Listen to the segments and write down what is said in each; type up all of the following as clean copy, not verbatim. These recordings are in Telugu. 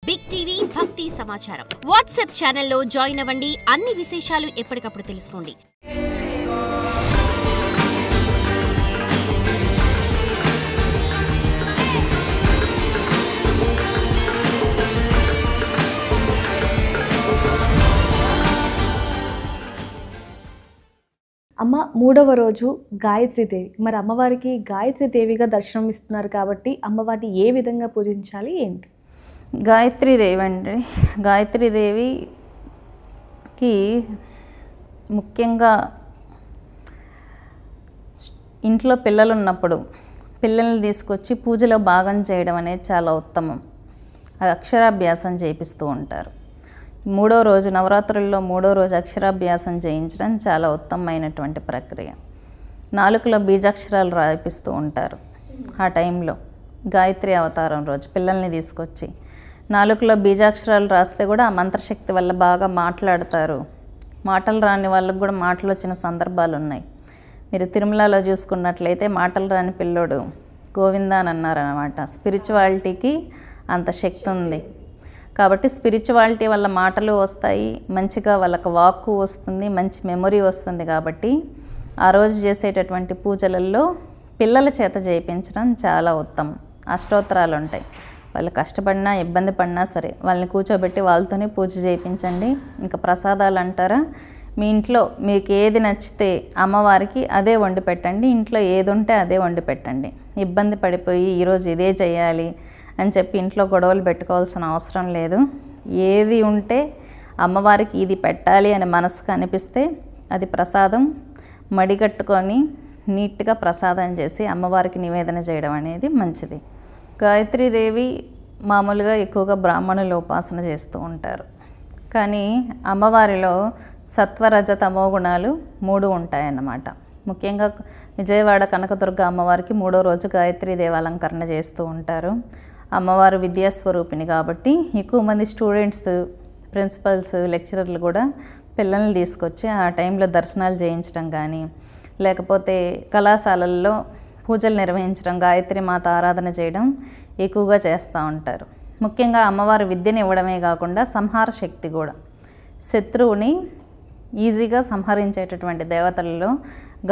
బిగ్ టీవీ భక్తి సమాచారం వాట్సాప్ ఛానల్లో జాయిన్ అవ్వండి. అన్ని విశేషాలు ఎప్పటికప్పుడు తెలుసుకోండి. అమ్మ మూడవ రోజు గాయత్రీదేవి. మరి అమ్మవారికి గాయత్రీదేవిగా దర్శనం ఇస్తున్నారు కాబట్టి అమ్మవారిని ఏ విధంగా పూజించాలి ఏంటి? గాయత్రీదేవి అండి. గాయత్రీదేవికి ముఖ్యంగా ఇంట్లో పిల్లలు ఉన్నప్పుడు పిల్లల్ని తీసుకొచ్చి పూజలో భాగం చేయడం అనేది చాలా ఉత్తమం. అక్షరాభ్యాసం చేపిస్తూ ఉంటారు. మూడో రోజు నవరాత్రుల్లో మూడో రోజు అక్షరాభ్యాసం చేయించడం చాలా ఉత్తమమైనటువంటి ప్రక్రియ. నాలుకలో బీజాక్షరాలు రాయిపిస్తూ ఉంటారు. ఆ టైంలో గాయత్రి అవతారం రోజు పిల్లల్ని తీసుకొచ్చి నాలుకలో బీజాక్షరాలు రాస్తే కూడా ఆ మంత్రశక్తి వల్ల బాగా మాట్లాడతారు. మాటలు రాని వాళ్ళకు కూడా మాటలు వచ్చిన సందర్భాలు ఉన్నాయి. మీరు తిరుమలలో చూసుకున్నట్లయితే మాటలు రాని పిల్లోడు గోవిందా అని అన్నారనమాట. స్పిరిచువాలిటీకి అంత శక్తి ఉంది కాబట్టి స్పిరిచువాలిటీ వల్ల మాటలు వస్తాయి, మంచిగా వాళ్ళకి వాక్కు వస్తుంది, మంచి మెమొరీ వస్తుంది. కాబట్టి ఆ రోజు చేసేటటువంటి పూజలలో పిల్లల చేత చేయించడం చాలా ఉత్తమం. అష్టోత్తరాలు ఉంటాయి. వాళ్ళు కష్టపడినా ఇబ్బంది పడినా సరే వాళ్ళని కూర్చోబెట్టి వాళ్ళతోనే పూజ చేయించండి. ఇంకా ప్రసాదాలు అంటారా, మీ ఇంట్లో మీకు ఏది నచ్చితే అమ్మవారికి అదే వండి పెట్టండి. ఇంట్లో ఏది ఉంటే అదే వండి పెట్టండి. ఇబ్బంది పడిపోయి ఈరోజు ఇదే చేయాలి అని చెప్పి ఇంట్లో గొడవలు పెట్టుకోవాల్సిన అవసరం లేదు. ఏది ఉంటే అమ్మవారికి ఇది పెట్టాలి అని మనసుకు అనిపిస్తే అది ప్రసాదం మడిగట్టుకొని నీట్గా ప్రసాదం చేసి అమ్మవారికి నివేదన చేయడం అనేది మంచిది. గాయత్రీదేవి మామూలుగా ఎక్కువగా బ్రాహ్మణులు ఉపాసన చేస్తూ ఉంటారు. కానీ అమ్మవారిలో సత్వరజ తమో గుణాలు 3 ఉంటాయన్నమాట. ముఖ్యంగా విజయవాడ కనకదుర్గ అమ్మవారికి మూడో రోజు గాయత్రీదేవి అలంకరణ చేస్తూ ఉంటారు. అమ్మవారు విద్యాస్వరూపిణి కాబట్టి ఎక్కువ మంది స్టూడెంట్స్, ప్రిన్సిపల్స్, లెక్చరర్లు కూడా పిల్లల్ని తీసుకొచ్చి ఆ టైంలో దర్శనాలు చేయించడం కానీ లేకపోతే కళాశాలల్లో పూజలు నిర్వహించడం, గాయత్రి మాత ఆరాధన చేయడం ఎక్కువగా చేస్తూ ఉంటారు. ముఖ్యంగా అమ్మవారు విద్యను ఇవ్వడమే కాకుండా సంహార శక్తి కూడా, శత్రువుని ఈజీగా సంహరించేటటువంటి దేవతలలో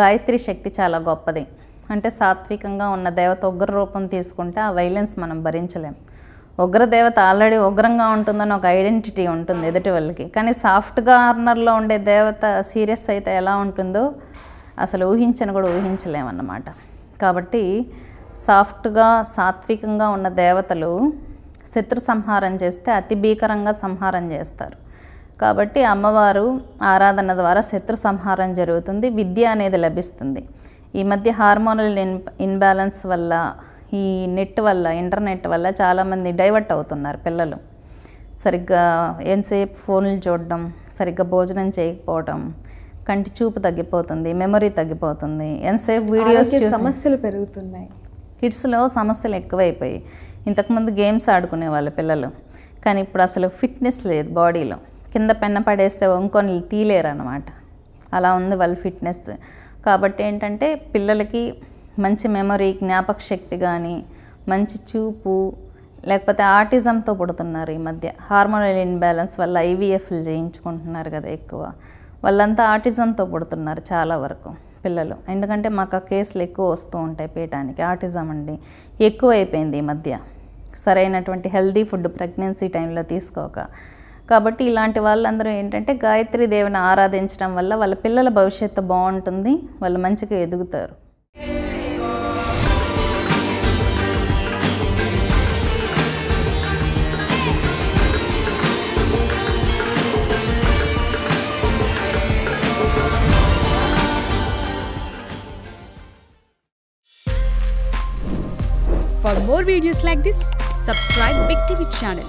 గాయత్రి శక్తి చాలా గొప్పది. అంటే సాత్వికంగా ఉన్న దేవత ఉగ్ర రూపం తీసుకుంటే ఆ వైలెన్స్ మనం భరించలేం. ఉగ్ర దేవత ఆల్రెడీ ఉగ్రంగా ఉంటుందని ఒక ఐడెంటిటీ ఉంటుంది ఎదుటి వాళ్ళకి. కానీ సాఫ్ట్ కార్నర్లో ఉండే దేవత సీరియస్ అయితే ఎలా ఉంటుందో అసలు ఊహించని కూడా ఊహించలేమన్నమాట. కాబట్టి సాఫ్ట్గా సాత్వికంగా ఉన్న దేవతలు శత్రు సంహారం చేస్తే అతి భీకరంగా సంహారం చేస్తారు. కాబట్టి అమ్మవారు ఆరాధన ద్వారా శత్రు సంహారం జరుగుతుంది, విద్య అనేది లభిస్తుంది. ఈ మధ్య హార్మోనల్ ఇన్బ్యాలెన్స్ వల్ల, ఈ నెట్ వల్ల, ఇంటర్నెట్ వల్ల చాలామంది డైవర్ట్ అవుతున్నారు పిల్లలు. సరిగ్గా ఎంతసేపు ఫోన్లు చూడడం, సరిగ్గా భోజనం చేయకపోవడం, కంటి చూపు తగ్గిపోతుంది, మెమొరీ తగ్గిపోతుంది, ఎంతసేపు వీడియోస్ చూసి సమస్యలు పెరుగుతున్నాయి. కిడ్స్లో సమస్యలు ఎక్కువైపోయి ఇంతకుముందు గేమ్స్ ఆడుకునే వాళ్ళ పిల్లలు, కానీ ఇప్పుడు అసలు ఫిట్నెస్ లేదు బాడీలో. కింద పెన్న పడేస్తే వంకొని తీలేరు అన్నమాట. అలా ఉంది వాళ్ళ ఫిట్నెస్. కాబట్టి ఏంటంటే పిల్లలకి మంచి మెమొరీ, జ్ఞాపక శక్తి కానీ, మంచి చూపు, లేకపోతే ఆటిజంతో పుడుతున్నారు ఈ మధ్య. హార్మోనల్ ఇన్బ్యాలెన్స్ వల్ల ఐవీఎఫ్లు చేయించుకుంటున్నారు కదా ఎక్కువ. వాళ్ళంతా ఆటిజంతో పుడుతున్నారు చాలా వరకు పిల్లలు. ఎందుకంటే మాకు ఆ కేసులు ఎక్కువ వస్తూ ఉంటాయి పీయటానికి. ఆటిజం అండి ఎక్కువ అయిపోయింది ఈ మధ్య, సరైనటువంటి హెల్దీ ఫుడ్ ప్రెగ్నెన్సీ టైంలో తీసుకోక. కాబట్టి ఇలాంటి వాళ్ళందరూ ఏంటంటే గాయత్రీదేవిని ఆరాధించడం వల్ల వాళ్ళ పిల్లల భవిష్యత్తు బాగుంటుంది, వాళ్ళు మంచిగా ఎదుగుతారు. For more videos like this, subscribe Big TV channel.